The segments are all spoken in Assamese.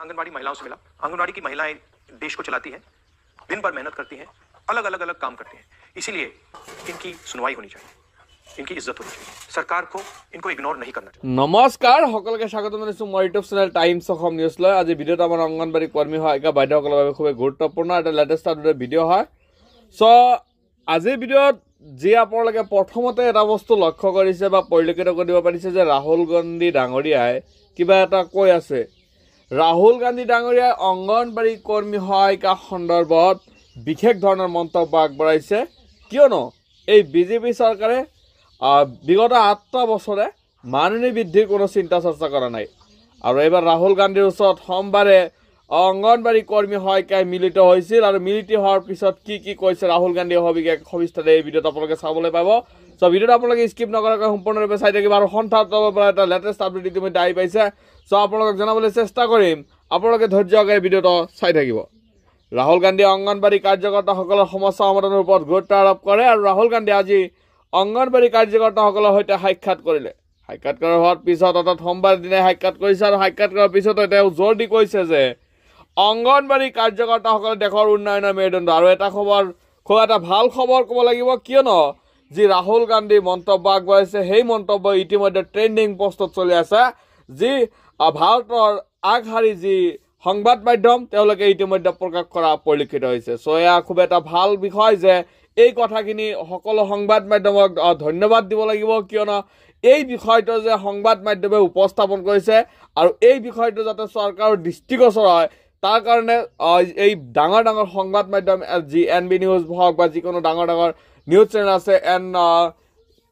आंगनबाड़ी महिलाओं से मिला। आंगनबाड़ी की महिलाएं देश को चलाती हैं, दिन भर मेहनत करती हैं, अलग अलग काम करती हैं, इसीलिए इनकी सुनवाई होनी चाहिए, इनकी इज्जत होनी चाहिए। सरकार को इनको इग्नोर नहीं करना चाहिए। নমস্কাৰ সকলোকে স্বাগতম জনাইছো মোৰ YouTube channel times Assam news লৈ। আজি ভিডিঅ'টো আমাৰ অংগনবাড়ী কৰ্মী সহায়িকা বাইদেউসকলৰ বাবে খুব গুৰুত্বপূৰ্ণ এটা লেটেষ্ট আপডেট ভিডিঅ' হয়। চ' আজিৰ ভিডিঅ'ত যি আপোনালোকে প্ৰথমতে এটা বস্তু লক্ষ্য কৰিছে বা পৰিলক্ষিত কৰিব পাৰিছে যে ৰাহুল গান্ধী ডাঙৰীয়াই কিবা এটা কৈ আছে। ৰাহুল গান্ধী ডাঙৰীয়াই অংগনবাড়ী কৰ্মী সহায়িকা সন্দৰ্ভত বিশেষ ধৰণৰ মন্তব্য আগবঢ়াইছে, কিয়নো এই বিজেপি চৰকাৰে বিগত 8টা বছৰে মাননী বৃদ্ধিৰ কোনো চিন্তা চৰ্চা কৰা নাই। আৰু এইবাৰ ৰাহুল গান্ধীৰ ওচৰত সোমবাৰে অংগনবাড়ী কৰ্মী সহায়িকাই মিলিত হৈছিল আৰু মিলিত হোৱাৰ পিছত কি কৈছে ৰাহুল গান্ধীয়ে সবিস্তাৰে এই ভিডিঅ'ত আপোনালোকে চাবলৈ পাব। চ' ভিডিঅ'টো আপোনালোকে স্কিপ নকৰাকৈ সম্পূৰ্ণৰূপে চাই থাকিব আৰু সন্ধানৰ পৰা এটা লেটেষ্ট আপডেট ইতিমধ্যে আহি পাইছে। চ' আপোনালোকক জনাবলৈ চেষ্টা কৰিম, আপোনালোকে ধৈৰ্য সহকাৰে ভিডিঅ'টো চাই থাকিব। ৰাহুল গান্ধীয়ে অংগনবাড়ী কাৰ্যকৰ্তাসকলৰ সমস্যা সমাধানৰ ওপৰত গুৰুত্ব আৰোপ কৰে আৰু ৰাহুল গান্ধীয়ে আজি অংগনবাড়ী কাৰ্যকৰ্তাসকলৰ সৈতে সাক্ষাৎ কৰিলে। সাক্ষাৎ হোৱাৰ পিছত অৰ্থাৎ সোমবাৰ দিনাই সাক্ষাৎ কৰিছে আৰু সাক্ষাৎ কৰাৰ পিছত তেওঁ জোৰ দি কৈছে যে অংগনবাড়ী কাৰ্যকৰ্তাসকলে দেশৰ উন্নয়নৰ মেৰুদণ্ড। আৰু এটা খবৰ, খুব এটা ভাল খবৰ ক'ব লাগিব, কিয়নো যি ৰাহুল গান্ধী মন্তব্য আগবঢ়াইছে সেই মন্তব্য ইতিমধ্যে ট্ৰেণ্ডিং পষ্টত চলি আছে। যি ভাৰতৰ আগশাৰী যি সংবাদ মাধ্যম তেওঁলোকে ইতিমধ্যে প্ৰকাশ কৰা পৰিলক্ষিত হৈছে। চ' এয়া খুব এটা ভাল বিষয় যে এই কথাখিনি সকলো সংবাদ মাধ্যমক ধন্যবাদ দিব লাগিব, কিয়নো এই বিষয়টো যে সংবাদ মাধ্যমে উপস্থাপন কৰিছে আৰু এই বিষয়টো যাতে চৰকাৰৰ দৃষ্টিগোচৰ হয় তাৰ কাৰণে এই ডাঙৰ সংবাদ মাধ্যম যি NB নিউজ হওক বা যিকোনো ডাঙৰ নিউজ চেনেল আছে, এন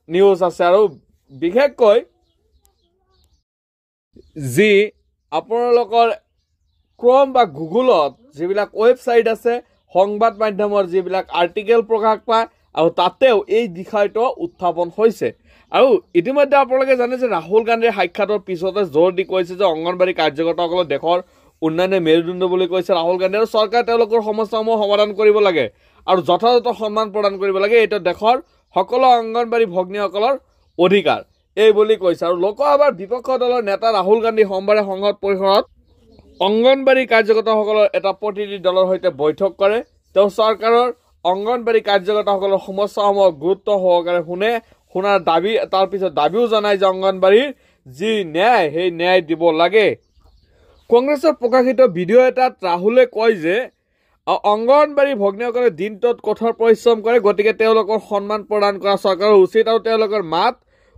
নিউজ আছে, আৰু বিশেষকৈ যি আপোনালোকৰ ক্ৰম বা গুগলত যিবিলাক ৱেবছাইট আছে সংবাদ মাধ্যমৰ যিবিলাক আৰ্টিকেল প্ৰকাশ পায় আৰু তাতেও এই বিষয়টো উত্থাপন হৈছে। আৰু ইতিমধ্যে আপোনালোকে জানে যে ৰাহুল গান্ধীৰ সাক্ষাতৰ পিছতে জোৰ দি কৈছে যে অংগনবাড়ী কাৰ্যকৰ্তাসকলৰ দেশৰ উন্নয়নৰ মেৰুদণ্ড বুলি কৈছে ৰাহুল গান্ধী, আৰু চৰকাৰে তেওঁলোকৰ সমস্যাসমূহ সমাধান কৰিব লাগে আৰু যথাযথ সন্মান প্ৰদান কৰিব লাগে। এইটো দেশৰ সকলো অংগনবাড়ী ভগ্নীসকলৰ অধিকাৰ এই বুলি কৈছে। আৰু লোকসভাৰ বিপক্ষ দলৰ নেতা ৰাহুল গান্ধী সোমবাৰে সংসদ পৰিসৰত অংগনবাড়ী কাৰ্যকৰ্তাসকলৰ এটা প্ৰতিনিধি দলৰ সৈতে বৈঠক কৰে। তেওঁ চৰকাৰৰ অংগনবাড়ী কাৰ্যকৰ্তাসকলৰ সমস্যাসমূহ গুৰুত্ব সহকাৰে শুনাৰ দাবী, তাৰপিছত দাবীও জনায় যে অংগনবাড়ীৰ যি ন্যায় সেই ন্যায় দিব লাগে। কংগ্ৰেছৰ প্ৰকাশিত ভিডিঅ' এটাত ৰাহুলে কয় যে অংগনবাড়ী ভগ্নীসকলে দিনটোত কঠোৰ পৰিশ্ৰম কৰে, গতিকে তেওঁলোকৰ সন্মান প্ৰদান কৰা চৰকাৰৰ উচিত আৰু তেওঁলোকৰ মাত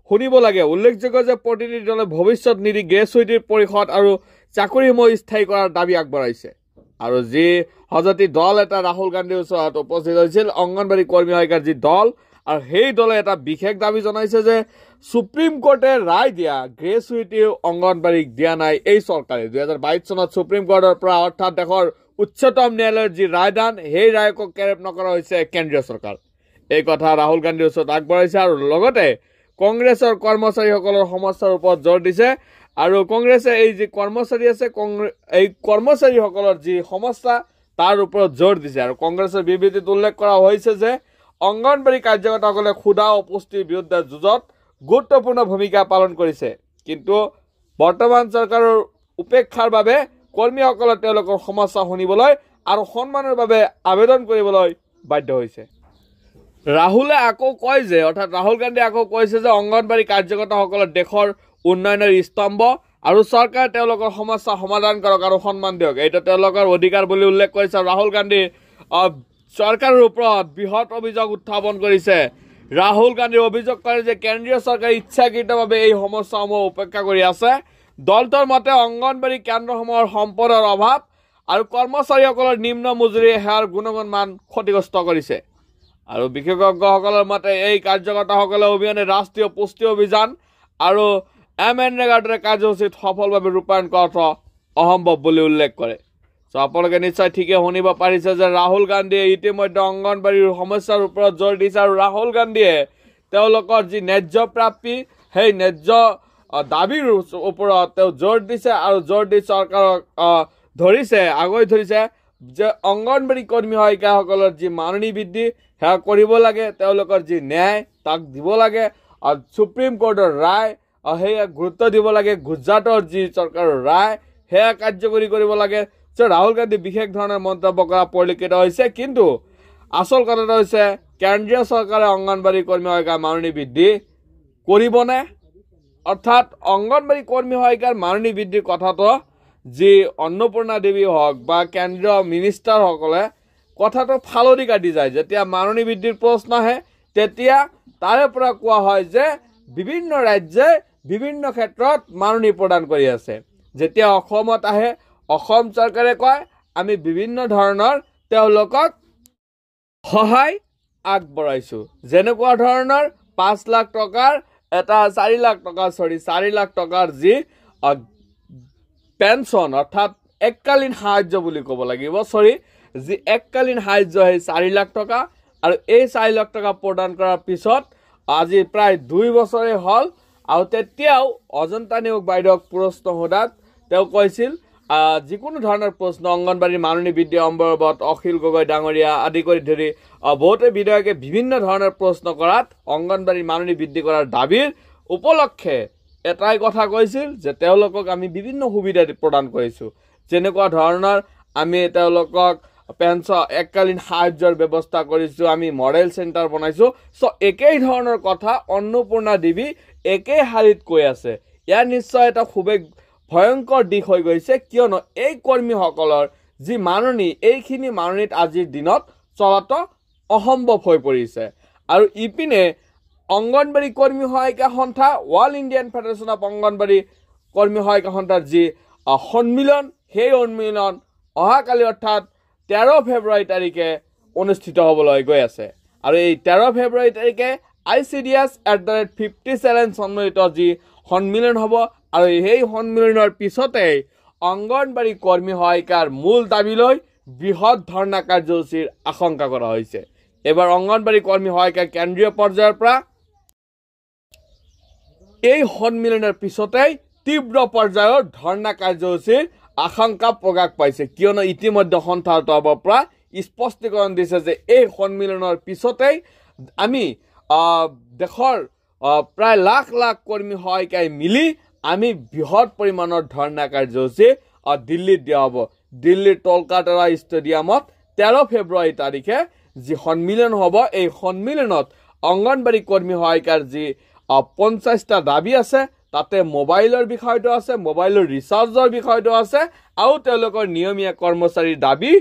শুনিব লাগে। উল্লেখযোগ্য যে প্ৰতিনিধি দলে ভৱিষ্যত নিধি গ্ৰেচুইটিৰ পৰিষদ আৰু চাকৰিসমূহ স্থায়ী কৰাৰ দাবী আগবঢ়াইছে। আৰু যি সজাতি দল এটা ৰাহুল গান্ধীৰ ওচৰত উপস্থিত হৈছিল, অংগনবাড়ী কৰ্মী সহায়িকাৰ যি দল, আৰু সেই দলে এটা বিশেষ দাবী জনাইছে যে সুপ্ৰিম কোৰ্টে ৰায় দিয়া গ্ৰেচুইটি অংগনবাড়ীক দিয়া নাই এই চৰকাৰে। 2022 চনত সুপ্ৰিম কোৰ্টৰ পৰা অৰ্থাৎ দেশৰ উচ্চতম ন্যায়ালয়ৰ যি ৰায়দান সেই ৰায়ক কেৰেপ নকৰা হৈছে কেন্দ্ৰীয় চৰকাৰ। এই কথা ৰাহুল গান্ধীৰ ওচৰত আগবঢ়াইছে আৰু লগতে কংগ্ৰেছৰ কৰ্মচাৰীসকলৰ সমস্যাৰ ওপৰত জোৰ দিছে। আৰু কংগ্ৰেছে এই যি কৰ্মচাৰী আছে এই কৰ্মচাৰীসকলৰ যি সমস্যা তাৰ ওপৰত জোৰ দিছে। আৰু কংগ্ৰেছৰ বিবৃতিত উল্লেখ কৰা হৈছে যে অংগনবাড়ী কাৰ্যকৰ্তাসকলে ক্ষুধা অপুষ্টিৰ বিৰুদ্ধে যুঁজত গুৰুত্বপূৰ্ণ ভূমিকা পালন কৰিছে, কিন্তু বৰ্তমান চৰকাৰৰ উপেক্ষাৰ বাবে কৰ্মীসকলে তেওঁলোকৰ সমস্যা শুনিবলৈ আৰু সন্মানৰ বাবে আবেদন কৰিবলৈ বাধ্য হৈছে। ৰাহুলে আকৌ কয় যে অৰ্থাৎ ৰাহুল গান্ধীয়ে আকৌ কৈছে যে অংগনবাড়ী কাৰ্যকৰ্তাসকলৰ দেশৰ উন্নয়নৰ স্তম্ভ আৰু চৰকাৰে তেওঁলোকৰ সমস্যা সমাধান কৰক আৰু সন্মান দিয়ক, এইটো তেওঁলোকৰ অধিকাৰ বুলি উল্লেখ কৰিছে। ৰাহুল গান্ধী চৰকাৰৰ ওপৰত বৃহৎ অভিযোগ উত্থাপন কৰিছে। ৰাহুল গান্ধীয়ে অভিযোগ কৰে যে কেন্দ্ৰীয় চৰকাৰে ইচ্ছাকৃতভাৱে এই সমস্যাসমূহ উপেক্ষা কৰি আছে। দলটোৰ মতে অংগনবাড়ী কেন্দ্ৰসমূহৰ সম্পদৰ অভাৱ আৰু কৰ্মচাৰীসকলৰ নিম্ন মজুৰি সেৱাৰ গুণগত মান ক্ষতিগ্ৰস্ত কৰিছে। আৰু বিশেষজ্ঞসকলৰ মতে এই কাৰ্যকৰ্তাসকলে অবিহনে ৰাষ্ট্ৰীয় পুষ্টি অভিযান আৰু MNREGAৰ দৰে কাৰ্যসূচীত সফলভাৱে ৰূপায়ণ কৰাটো অসম্ভৱ বুলি উল্লেখ কৰে। চ' আপোনালোকে নিশ্চয় ঠিকে শুনিব পাৰিছে যে ৰাহুল গান্ধীয়ে ইতিমধ্যে অংগনবাড়ীৰ সমস্যাৰ ওপৰত জোৰ দিছে আৰু ৰাহুল গান্ধীয়ে তেওঁলোকৰ যি ন্যায্য প্ৰাপ্তি সেই ন্যায্য দাবীৰ ওপৰত তেওঁ জোৰ দিছে আৰু জোৰ দি চৰকাৰক আগুৱাই ধৰিছে যে অংগনবাড়ী কৰ্মী সহায়িকাসকলৰ যি মাননী বৃদ্ধি সেয়া কৰিব লাগে, তেওঁলোকৰ যি ন্যায় তাক দিব লাগে, আৰু সুপ্ৰিম কোৰ্টৰ ৰায় সেয়া গুৰুত্ব দিব লাগে। গুজৰাটৰ যি চৰকাৰৰ ৰায় সেয়া কাৰ্যকৰী কৰিব লাগে। ৰাহুল গান্ধী বিশেষ ধৰণৰ মন্তব্য কৰা পৰিলক্ষিত হৈছে। কিন্তু আচল কথাটো হৈছে কেন্দ্ৰীয় চৰকাৰে অংগনবাড়ী কৰ্মী সহায়িকাৰ মাননি বৃদ্ধি কৰিবনে? অৰ্থাৎ অংগনবাড়ী কৰ্মী সহায়িকাৰ মাননি বৃদ্ধিৰ কথাটো যি অন্নপূৰ্ণা দেৱী হওক বা কেন্দ্ৰীয় মিনিষ্টাৰসকলে কথাটো ফালৰি কাটি যায়। যেতিয়া মাননি বৃদ্ধিৰ প্ৰশ্ন আহে তেতিয়া তাৰে পৰা কোৱা হয় যে বিভিন্ন ৰাজ্যে বিভিন্ন ক্ষেত্ৰত মাননি প্ৰদান কৰি আছে। যেতিয়া অসমত আহে অসম চৰকাৰে কয় আমি বিভিন্ন ধৰণৰ তেওঁলোকক সহায় আগবঢ়াইছো। যেনেকুৱা ধৰণৰ 5 লাখ টকাৰ এটা 4 লাখ টকাৰ যি পেঞ্চন অৰ্থাৎ এককালীন সাহায্য বুলি ক'ব লাগিব যি এককালীন সাহায্য সেই 4 লাখ টকা আৰু এই 4 লাখ টকা প্ৰদান কৰাৰ পিছত আজি প্ৰায় 2 বছৰে হ'ল আৰু তেতিয়াও অজন্তা নিয়োগ বাইদেউক প্ৰশ্ন সোধাত তেওঁ কৈছিল যিকোনো ধৰণৰ প্ৰশ্ন অংগনবাড়ীৰ মাননি বৃদ্ধি সম্পৰ্কত অখিল গগৈ ডাঙৰীয়া আদি কৰি ধৰি বহুতে বিধায়কে বিভিন্ন ধৰণৰ প্ৰশ্ন কৰাত অংগনবাড়ীৰ মাননি বৃদ্ধি কৰাৰ দাবীৰ উপলক্ষে এটাই কথা কৈছিল যে তেওঁলোকক আমি বিভিন্ন সুবিধা প্ৰদান কৰিছো। যেনেকুৱা ধৰণৰ আমি তেওঁলোকক পেঞ্চন এককালীন সাহায্যৰ ব্যৱস্থা কৰিছো, আমি মডেল চেণ্টাৰ বনাইছো। একেই ধৰণৰ কথা অন্নপূৰ্ণা দেৱী একেই শাৰীত কৈ আছে। ইয়াৰ নিশ্চয় এটা খুবেই ভয়ংকৰ দিশ হৈ গৈছে, কিয়নো এই কৰ্মীসকলৰ যি মাননি এইখিনি মাননিত আজিৰ দিনত চলাটো অসম্ভৱ হৈ পৰিছে। আৰু ইপিনে অংগনবাড়ী কৰ্মী সহায়িকা সন্থা all Indian federation of anganwadi কৰ্মী সহায়িকা সন্থাৰ যি সন্মিলন সেই সন্মিলন অহাকালি অৰ্থাৎ 13 ফেব্ৰুৱাৰী তাৰিখে অনুষ্ঠিত হ'বলৈ গৈ আছে। আৰু এই 13 ফেব্ৰুৱাৰী তাৰিখে ICDS@57 সন্মিলিত যি সন্মিলন হ'ব আৰু সেই সন্মিলনৰ পিছতেই অংগনবাড়ী কৰ্মী সহায়িকাৰ মূল দাবীলৈ বৃহৎ ধৰ্ণা কাৰ্যসূচীৰ আশংকা কৰা হৈছে। এবাৰ অংগনবাড়ী কৰ্মী সহায়িকা কেন্দ্ৰীয় পৰ্যায়ৰ পৰা এই সন্মিলনৰ পিছতেই তীব্ৰ পৰ্যায়ৰ ধৰ্ণা কাৰ্যসূচীৰ আশংকা প্ৰকাশ পাইছে, কিয়নো ইতিমধ্যে সন্থাটোৰ পৰা স্পষ্টীকৰণ দিছে যে এই সন্মিলনৰ পিছতেই আমি দেশৰ প্ৰায় লাখ লাখ কৰ্মী সহায়িকাই মিলি আমি বৃহৎ পৰিমাণৰ ধৰ্ণা কাৰ্যসূচী দিল্লীত দিয়া হ'ব। দিল্লীৰ টলকাটৰা ষ্টেডিয়ামত 13 ফেব্ৰুৱাৰী তাৰিখে যি সন্মিলন হ'ব এই সন্মিলনত অংগনবাড়ী কৰ্মী সহায়িকাৰ যি 50টা দাবী আছে তাতে মোবাইলৰ বিষয়টো আছে, মোবাইলৰ ৰিচাৰ্জৰ বিষয়টো আছে আৰু তেওঁলোকৰ নিয়মীয়া কৰ্মচাৰীৰ দাবী,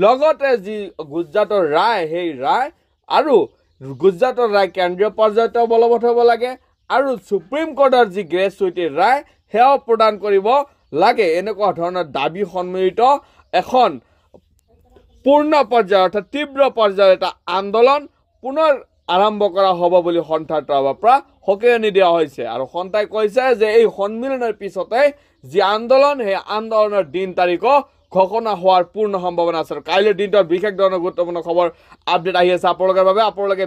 লগতে যি গুজৰাটৰ ৰায় সেই ৰায় আৰু গুজৰাটৰ ৰায় কেন্দ্ৰীয় পৰ্যায়ত বলবৎ হ'ব লাগে আৰু সুপ্ৰিম কোৰ্টৰ যি গ্ৰেচুইটিৰ ৰায় সেয়াও প্ৰদান কৰিব লাগে। এনেকুৱা ধৰণৰ দাবী সন্মিলিত এখন পূৰ্ণ পৰ্যায়ৰ অৰ্থাৎ তীব্ৰ পৰ্যায়ৰ এটা আন্দোলন পুনৰ আৰম্ভ কৰা হ'ব বুলি সন্থাৰ তৰফৰ পৰা সকীয়নি দিয়া হৈছে। আৰু সন্থাই কৈছে যে এই সন্মিলনৰ পিছতে যি আন্দোলন সেই আন্দোলনৰ দিন তাৰিখো ঘোষণা হোৱাৰ পূৰ্ণ সম্ভাৱনা আছে। কাইলৈৰ দিনটোত বিশেষ ধৰণৰ গুৰুত্বপূৰ্ণ খবৰ আপডেট আহি আছে আপোনালোকৰ বাবে। আপোনালোকে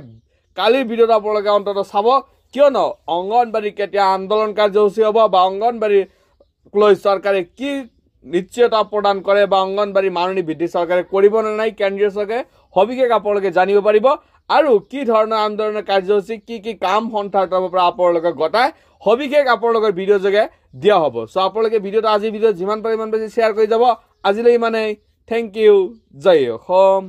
কালিৰ ভিডিঅ'ত আপোনালোকে অন্তত চাব, কিয়নো অংগনবাড়ী কেতিয়া আন্দোলন কাৰ্যসূচী হ'ব বা অংগনবাড়ীক লৈ চৰকাৰে কি নিশ্চয়তা প্ৰদান কৰে বা অংগনবাড়ী মাননি বৃদ্ধি চৰকাৰে কৰিব নে নাই কেন্দ্ৰীয় চৰকাৰে সবিশেষ আপোনালোকে জানিব পাৰিব। আৰু কি ধৰণৰ আন্দোলনৰ কাৰ্যসূচী কি কাম সন্থাৰ তৰফৰ পৰা আপোনালোকে গতাই সবিশেষ আপোনালোকৰ ভিডিঅ' যোগে দিয়া হ'ব। আপোনালোকে ভিডিঅ'টো আজি ভিডিঅ'ত যিমান পাৰে ইমান বেছি শ্বেয়াৰ কৰি যাব। আজিলৈ ইমানেই। Thank you. জয় অসম।